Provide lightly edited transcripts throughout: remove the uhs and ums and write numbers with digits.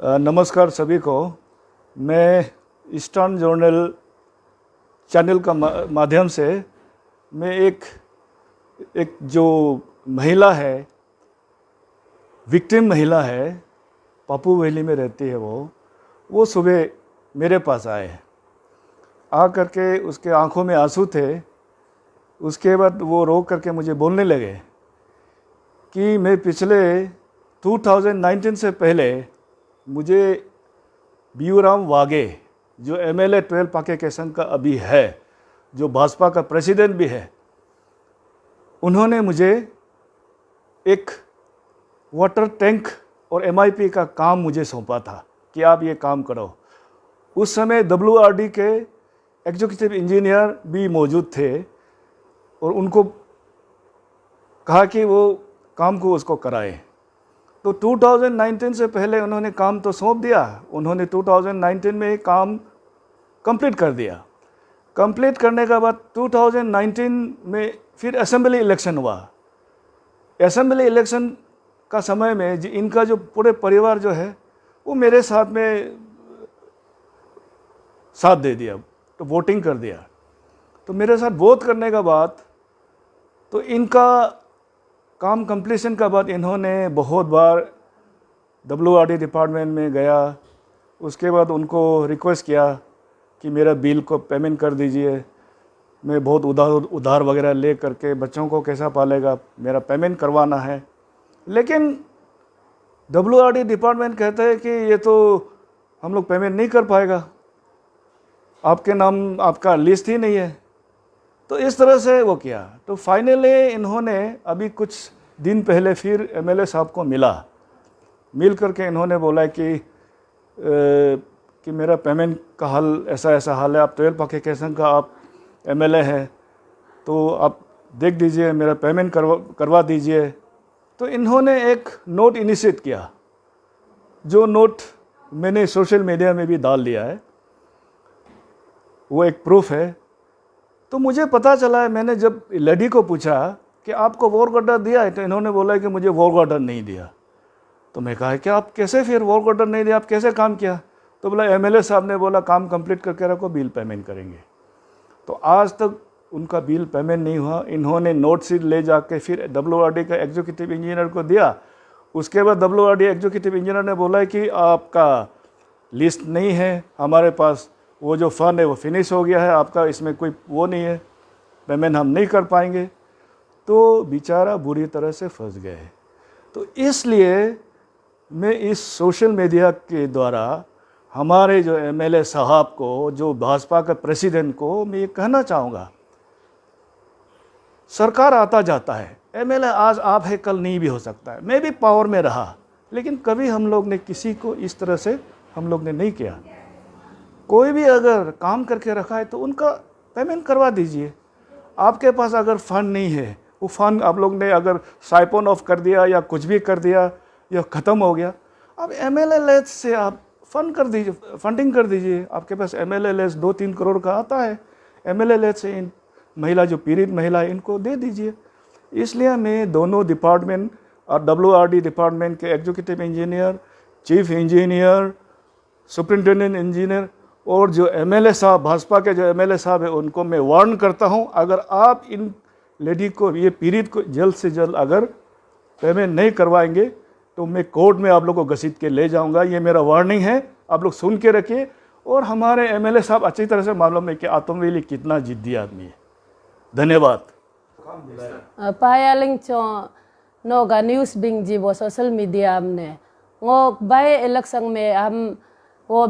नमस्कार सभी को। मैं ईस्टर्न जर्नल चैनल का माध्यम से मैं एक जो महिला है, विक्टिम महिला है, पापू वैली में रहती है, वो सुबह मेरे पास आए। आ करके उसके आंखों में आंसू थे। उसके बाद वो रो करके मुझे बोलने लगे कि मैं पिछले 2019 से पहले मुझे बीयूराम वाघे, जो MLA 12 पाके केसंग का अभी है, जो भाजपा का प्रेसिडेंट भी है, उन्होंने मुझे एक वाटर टैंक और MIP का काम मुझे सौंपा था कि आप ये काम करो। उस समय WRD के एग्जीक्यूटिव इंजीनियर भी मौजूद थे और उनको कहा कि वो काम को उसको कराए। तो 2019 से पहले उन्होंने काम तो सौंप दिया। उन्होंने 2019 में काम कंप्लीट कर दिया। कंप्लीट करने के बाद 2019 में फिर असेंबली इलेक्शन हुआ। असेंबली इलेक्शन का समय में इनका जो पूरे परिवार जो है वो मेरे साथ में साथ दे दिया, तो वोटिंग कर दिया। तो मेरे साथ वोट करने के बाद तो इनका काम कंप्लीशन के बाद इन्होंने बहुत बार WRD डिपार्टमेंट में गया। उसके बाद उनको रिक्वेस्ट किया कि मेरा बिल को पेमेंट कर दीजिए, मैं बहुत उधार वगैरह ले करके बच्चों को कैसा पालेगा, मेरा पेमेंट करवाना है। लेकिन WRD डिपार्टमेंट कहते हैं कि ये तो हम लोग पेमेंट नहीं कर पाएगा, आपके नाम आपका लिस्ट ही नहीं है। तो इस तरह से वो किया। तो फाइनली इन्होंने अभी कुछ दिन पहले फिर MLA साहब को मिल करके इन्होंने बोला कि मेरा पेमेंट का हाल ऐसा हाल है, आप 12 पाके केसंग का आप MLA है, तो आप देख दीजिए, मेरा पेमेंट करवा दीजिए। तो इन्होंने एक नोट इनिशिएट किया, जो नोट मैंने सोशल मीडिया में भी डाल दिया है, वो एक प्रूफ है। तो मुझे पता चला है, मैंने जब लेडी को पूछा कि आपको वर्क ऑर्डर दिया है, तो इन्होंने बोला कि मुझे वर्क ऑर्डर नहीं दिया। तो मैं कहा कि आप कैसे फिर वर्क ऑर्डर नहीं दिया, आप कैसे काम किया? तो बोला MLA साहब ने बोला काम कंप्लीट करके रखो, बिल पेमेंट करेंगे। तो आज तक उनका बिल पेमेंट नहीं हुआ। इन्होंने नोट शीट ले जाके फिर WRD का एग्जीक्यूटिव इंजीनियर को दिया। उसके बाद WRD एग्जीक्यूटिव इंजीनियर ने बोला कि आपका लिस्ट नहीं है हमारे पास, वो जो फंड है वो फिनिश हो गया है, आपका इसमें कोई वो नहीं है, पेमेंट हम नहीं कर पाएंगे। तो बेचारा बुरी तरह से फंस गए। तो इसलिए मैं इस सोशल मीडिया के द्वारा हमारे जो MLA साहब को, जो भाजपा का प्रेसिडेंट को, मैं ये कहना चाहूँगा, सरकार आता जाता है, MLA आज आप है कल नहीं भी हो सकता है। मैं भी पावर में रहा, लेकिन कभी हम लोग ने किसी को इस तरह से हम लोग ने नहीं किया। कोई भी अगर काम करके रखा है तो उनका पेमेंट करवा दीजिए। आपके पास अगर फंड नहीं है, वो फंड आप लोग ने अगर साइपन ऑफ कर दिया या कुछ भी कर दिया या ख़त्म हो गया, अब MLA लेस से आप फंडिंग कर दीजिए। आपके पास MLA लेस 2-3 करोड़ का आता है, MLA लेस से इन महिला, जो पीड़ित महिला है, इनको दे दीजिए। इसलिए मैं दोनों डिपार्टमेंट और WRD डिपार्टमेंट के executive engineer, chief engineer, superintendent engineer और जो MLA साहब, भाजपा के जो MLA साहब है, उनको मैं वार्न करता हूं, अगर आप इन लेडी को, ये पीड़ित को जल्द से जल्द अगर पेमेंट नहीं करवाएंगे तो मैं कोर्ट में आप लोग को घसीट के ले जाऊंगा। ये मेरा वार्निंग है, आप लोग सुन के रखिए। और हमारे MLA साहब अच्छी तरह से मालूम है कि आतम वेली कितना जिद्दी आदमी है। धन्यवाद। पायालिंग चो नोगा न्यूज़ बिंग जी वो सोशल मीडिया हमने वो बाय इलेक्शन में हम वो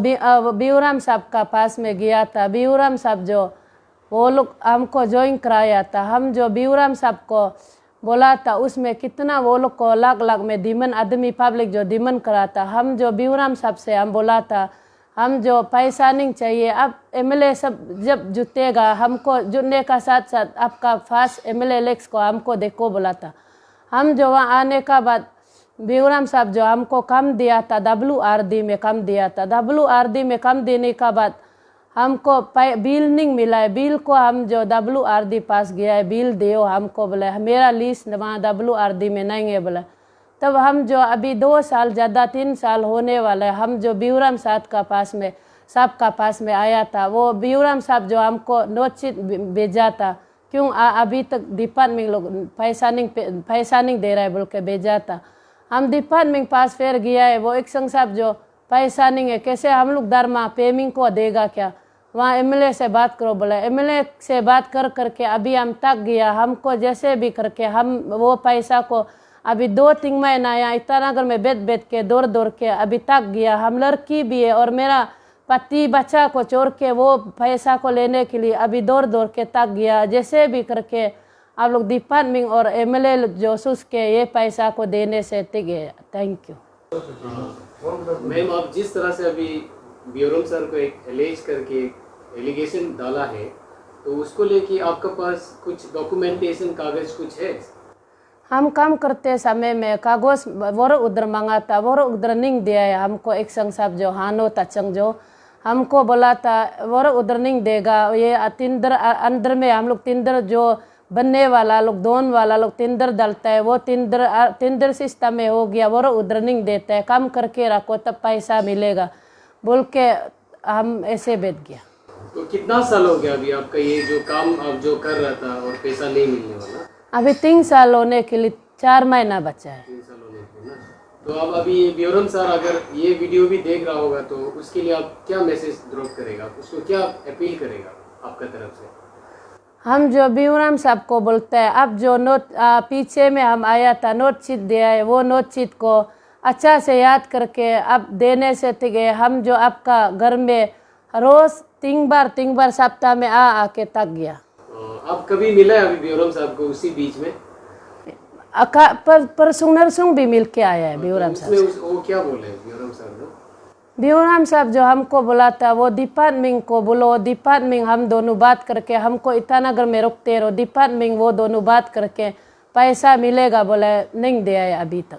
बीयूराम साहब का पास में गया था। बीयूराम साहब जो वो लोग हमको ज्वाइन कराया था, हम जो बीयूराम साहब को बोला था उसमें कितना वो लोग को लाख में दिमन आदमी पब्लिक जो दिमन करा था। हम जो बीयूराम साहब से हम बोला था हम जो पैसा नहीं चाहिए, अब MLA सब जब जुटेगा हमको जुटने का साथ साथ आपका फास्ट MLA इलेक्स को हमको देखो बोला था। हम जो वहाँ आने का बाद बीयूराम साहब जो हमको कम दिया था, WRD में कम दिया था। WRD में कम देने का बाद हमको बिल नहीं मिला है। बिल को हम जो WRD पास गया है, बिल दियो हमको बोले, मेरा लिस्ट वहाँ WRD में नहीं है बोला। तब हम जो अभी 2 साल ज़्यादा 3 साल होने वाला है, हम जो बीवराम साहब का पास में आया था, वो बीवराम साहब जो हमको नोटिस भेजा था, क्यों अभी तक डिपार्टमेंट लोग पैसा नहीं दे रहा है बोल के भेजा था। हम डिपार्टमेंट पास फिर गया है, वो एक संग साहब जो पैसा नहीं है, कैसे हम लोग धर्मा पेमेंट को देगा क्या, वहाँ एमएलए से बात करो बोला। एमएलए से बात करके अभी हम तक गया, हमको जैसे भी करके हम वो पैसा को अभी 2-3 महीना यहाँ ईटानगर में बैठ के दौड़ के अभी तक गया। हम लड़की भी है और मेरा पति बच्चा को छोड़ के वो पैसा को लेने के लिए अभी दौड़ के तक गया। जैसे भी करके आप लोग डिपार्टमेंट और एमएलए जो सुस के ये पैसा को देने से टिक गए। Thank you. मैम, आप जिस तरह से अभी ब्यूरम सर को एक एलिगेशन डाला है, तो उसको लेके आपके पास कुछ डॉक्यूमेंटेशन कागज कुछ है? हम काम करते समय में कागज वो उधर मांगा था, वो उधर नहीं दिया है हमको। एक संग साहब जो हानो तचंग जो हमको बोला था वो उधर नहीं देगा। ये तिंदर अंदर में हम लोग तिंदर जो बनने वाला लोग दोन वाला लोग तिंदर डालता है, वो तिंदर सिस्टम में हो गया, वो उधर नहीं देता है। काम करके रखो तब पैसा मिलेगा बोल के हम ऐसे बैठ गया। तो कितना साल हो गया अभी आपका ये जो काम आप जो कर रहा था और पैसा नहीं मिलने वाला? अभी 3 साल होने के लिए 4 महीना बचा है। 3 साल होने के लिए ना। तो अब अभी ब्यूरम सर अगर ये वीडियो भी देख रहा होगा तो उसके लिए आप क्या मैसेज ड्रॉप करेगा, उसको क्या अपील करेगा आपका तरफ से? हम जो बीवराम साहब को बोलते हैं, अब जो नोट पीछे में हम आया था नोट शीट दिया है, वो नोट शीट को अच्छा से याद करके अब देने से ठीक है। हम जो आपका घर में रोज 3 बार सप्ताह में आके तक गया। आप कभी मिला है अभी ब्यूरम साहब को उसी बीच में? परसों नरसों भी मिल के आया है ब्यूरम साहब। वो क्या बोले ब्यूरम साहब ने? ब्यूरम साहब जो हमको बोला था वो डिपार्टमेंट को बोलो, डिपार्टमेंट हम दोनों बात करके हमको ईटानगर में रुकते रहो, डिपार्टमेंट वो दोनों बात करके पैसा मिलेगा बोला, नहीं दिया है अभी तक।